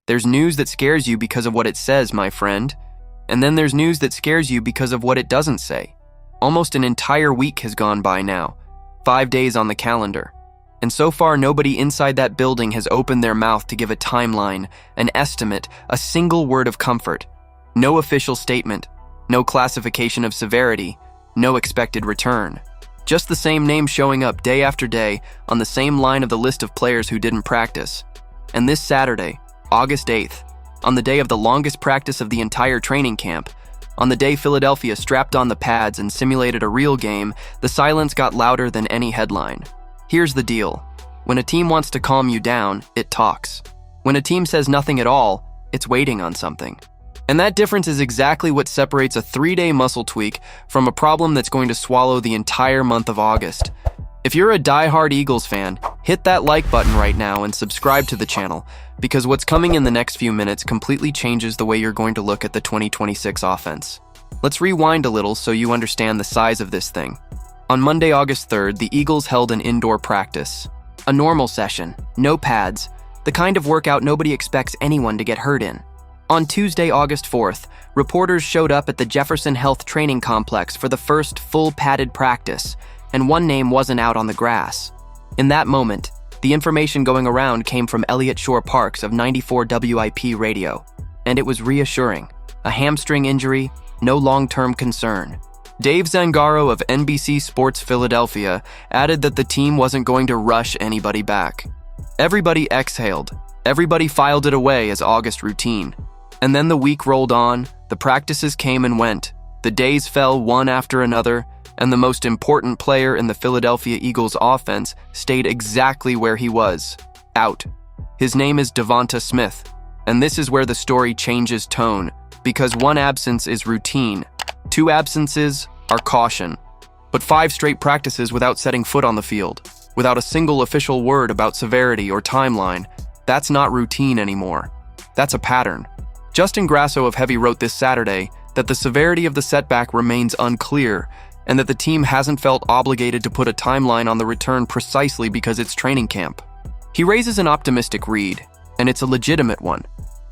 There's news that scares you because of what it says, my friend. And then there's news that scares you because of what it doesn't say. Almost an entire week has gone by now, 5 days on the calendar. And so far, nobody inside that building has opened their mouth to give a timeline, an estimate, a single word of comfort. No official statement, no classification of severity, no expected return. Just the same name showing up day after day on the same line of the list of players who didn't practice. And this Saturday, August 8th, on the day of the longest practice of the entire training camp, on the day Philadelphia strapped on the pads and simulated a real game, the silence got louder than any headline. Here's the deal. When a team wants to calm you down, it talks. When a team says nothing at all, it's waiting on something. And that difference is exactly what separates a 3-day muscle tweak from a problem that's going to swallow the entire month of August. If you're a die-hard Eagles fan, hit that like button right now and subscribe to the channel, because what's coming in the next few minutes completely changes the way you're going to look at the 2026 offense. Let's rewind a little so you understand the size of this thing. On Monday, August 3rd, the Eagles held an indoor practice. A normal session, no pads, the kind of workout nobody expects anyone to get hurt in. On Tuesday, August 4th, reporters showed up at the Jefferson Health Training Complex for the first full padded practice, and one name wasn't out on the grass. In that moment, the information going around came from Elliott Shore Parks of 94 WIP radio, and it was reassuring. A hamstring injury, no long-term concern. Dave Zangaro of NBC Sports Philadelphia added that the team wasn't going to rush anybody back. Everybody exhaled. Everybody filed it away as August routine. And then the week rolled on, the practices came and went, the days fell one after another, and the most important player in the Philadelphia Eagles offense stayed exactly where he was, out. His name is Devonta Smith, and this is where the story changes tone, because one absence is routine, 2 absences are caution. But 5 straight practices without setting foot on the field, without a single official word about severity or timeline, that's not routine anymore. That's a pattern. Justin Grasso of Heavy wrote this Saturday that the severity of the setback remains unclear, and that the team hasn't felt obligated to put a timeline on the return precisely because it's training camp. He raises an optimistic read, and it's a legitimate one.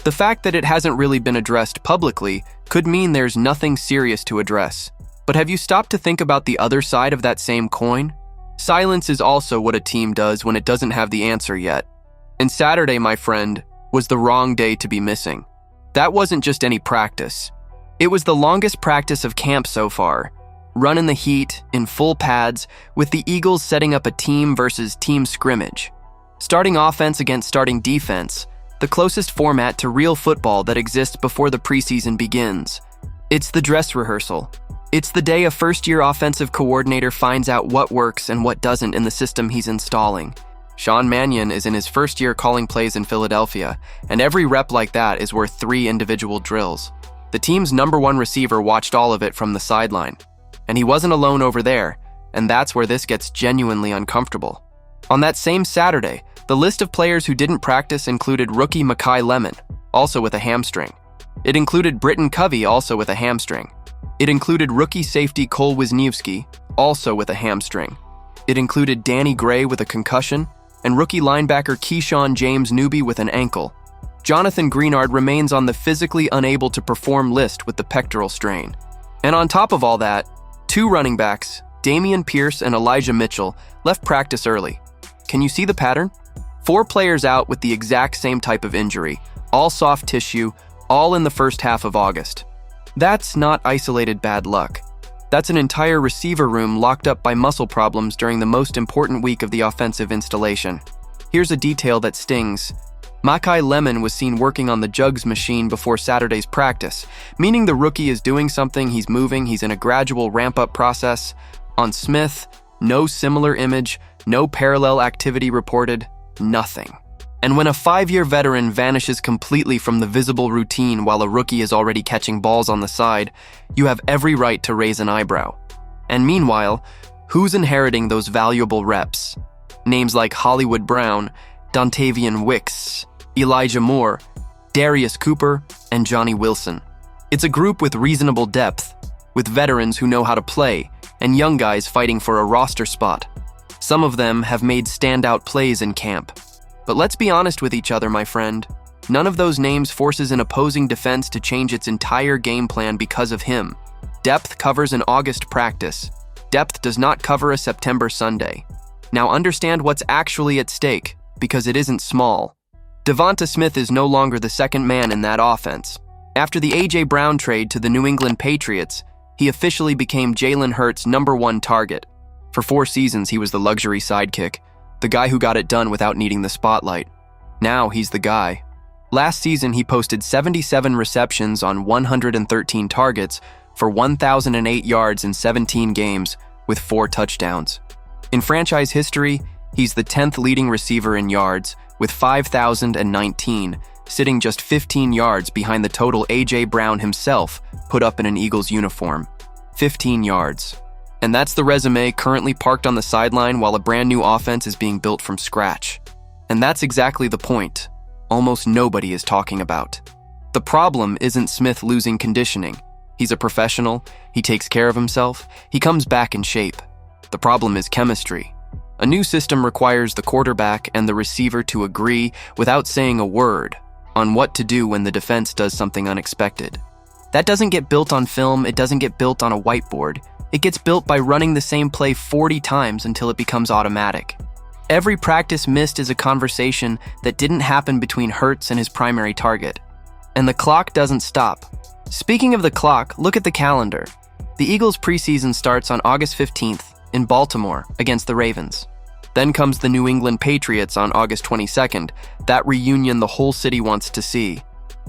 The fact that it hasn't really been addressed publicly could mean there's nothing serious to address. But have you stopped to think about the other side of that same coin? Silence is also what a team does when it doesn't have the answer yet. And Saturday, my friend, was the wrong day to be missing. That wasn't just any practice. It was the longest practice of camp so far. Run in the heat, in full pads, with the Eagles setting up a team versus team scrimmage. Starting offense against starting defense, the closest format to real football that exists before the preseason begins. It's the dress rehearsal. It's the day a first-year offensive coordinator finds out what works and what doesn't in the system he's installing. Sean Mannion is in his first year calling plays in Philadelphia, and every rep like that is worth 3 individual drills. The team's #1 receiver watched all of it from the sideline. And he wasn't alone over there, and that's where this gets genuinely uncomfortable. On that same Saturday, the list of players who didn't practice included rookie Makai Lemon, also with a hamstring. It included Britton Covey, also with a hamstring. It included rookie safety Cole Wisniewski, also with a hamstring. It included Danny Gray with a concussion, and rookie linebacker Keyshawn James Newby with an ankle. Jonathan Greenard remains on the physically unable to perform list with the pectoral strain. And on top of all that, 2 running backs, Damian Pierce and Elijah Mitchell, left practice early. Can you see the pattern? 4 players out with the exact same type of injury, all soft tissue, all in the first half of August. That's not isolated bad luck. That's an entire receiver room locked up by muscle problems during the most important week of the offensive installation. Here's a detail that stings. Makai Lemon was seen working on the jugs machine before Saturday's practice, meaning the rookie is doing something, he's moving, he's in a gradual ramp-up process. On Smith, no similar image, no parallel activity reported, nothing. And when a 5-year veteran vanishes completely from the visible routine while a rookie is already catching balls on the side, you have every right to raise an eyebrow. And meanwhile, who's inheriting those valuable reps? Names like Hollywood Brown, Dontavian Wicks, Elijah Moore, Darius Cooper, and Johnny Wilson. It's a group with reasonable depth, with veterans who know how to play, and young guys fighting for a roster spot. Some of them have made standout plays in camp. But let's be honest with each other, my friend. None of those names forces an opposing defense to change its entire game plan because of him. Depth covers an August practice. Depth does not cover a September Sunday. Now understand what's actually at stake, because it isn't small. Devonta Smith is no longer the second man in that offense. After the A.J. Brown trade to the New England Patriots, he officially became Jalen Hurts' #1 target. For 4 seasons, he was the luxury sidekick, the guy who got it done without needing the spotlight. Now he's the guy. Last season, he posted 77 receptions on 113 targets for 1,008 yards in 17 games with 4 touchdowns. In franchise history, he's the 10th leading receiver in yards with 5,019, sitting just 15 yards behind the total A.J. Brown himself put up in an Eagles uniform. 15 yards. And that's the resume currently parked on the sideline while a brand new offense is being built from scratch. And that's exactly the point almost nobody is talking about. The problem isn't Smith losing conditioning. He's a professional, he takes care of himself, he comes back in shape. The problem is chemistry. A new system requires the quarterback and the receiver to agree without saying a word on what to do when the defense does something unexpected. That doesn't get built on film, it doesn't get built on a whiteboard. It gets built by running the same play 40 times until it becomes automatic. Every practice missed is a conversation that didn't happen between Hurts and his primary target. And the clock doesn't stop. Speaking of the clock, look at the calendar. The Eagles' preseason starts on August 15th in Baltimore against the Ravens. Then comes the New England Patriots on August 22nd, that reunion the whole city wants to see.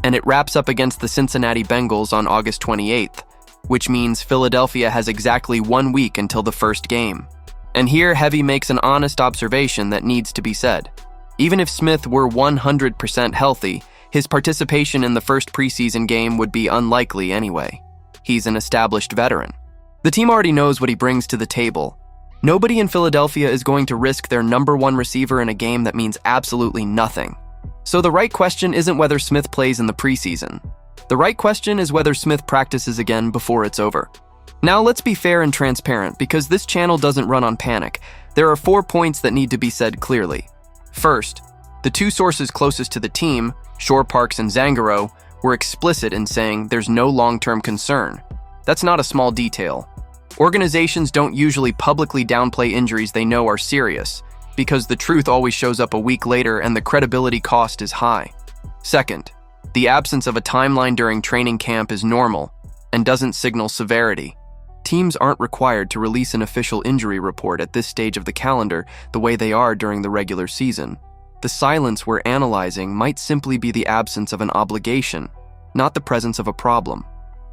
And it wraps up against the Cincinnati Bengals on August 28th, which means Philadelphia has exactly 1 week until the first game. And here, Heavy makes an honest observation that needs to be said. Even if Smith were 100% healthy, his participation in the first preseason game would be unlikely anyway. He's an established veteran. The team already knows what he brings to the table. Nobody in Philadelphia is going to risk their #1 receiver in a game that means absolutely nothing. So the right question isn't whether Smith plays in the preseason. The right question is whether Smith practices again before it's over. Now let's be fair and transparent, because this channel doesn't run on panic. There are 4 points that need to be said clearly. First, the 2 sources closest to the team, Shore Parks and Zangaro, were explicit in saying there's no long-term concern. That's not a small detail. Organizations don't usually publicly downplay injuries they know are serious, because the truth always shows up a week later and the credibility cost is high. Second, the absence of a timeline during training camp is normal and doesn't signal severity. Teams aren't required to release an official injury report at this stage of the calendar the way they are during the regular season. The silence we're analyzing might simply be the absence of an obligation, not the presence of a problem.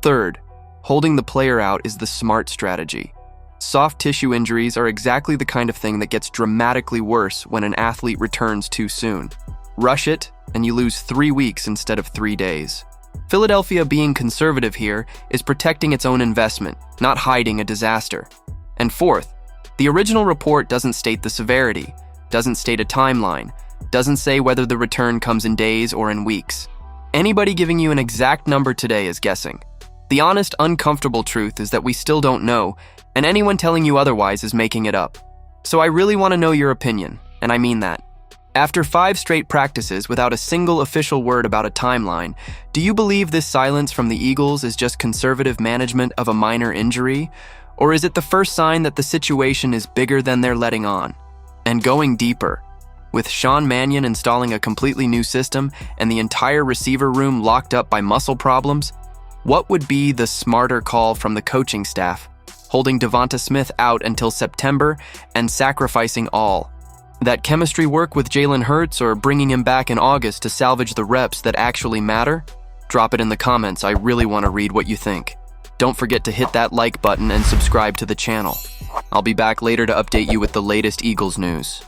Third, holding the player out is the smart strategy. Soft tissue injuries are exactly the kind of thing that gets dramatically worse when an athlete returns too soon. Rush it, and you lose 3 weeks instead of 3 days. Philadelphia, being conservative here, is protecting its own investment, not hiding a disaster. And fourth, the original report doesn't state the severity, doesn't state a timeline, doesn't say whether the return comes in days or in weeks. Anybody giving you an exact number today is guessing. The honest, uncomfortable truth is that we still don't know, and anyone telling you otherwise is making it up. So I really want to know your opinion, and I mean that. After 5 straight practices without a single official word about a timeline, do you believe this silence from the Eagles is just conservative management of a minor injury? Or is it the first sign that the situation is bigger than they're letting on? And going deeper, with Sean Mannion installing a completely new system and the entire receiver room locked up by muscle problems, what would be the smarter call from the coaching staff, holding Devonta Smith out until September and sacrificing all? That chemistry work with Jalen Hurts, or bringing him back in August to salvage the reps that actually matter? Drop it in the comments, I really want to read what you think. Don't forget to hit that like button and subscribe to the channel. I'll be back later to update you with the latest Eagles news.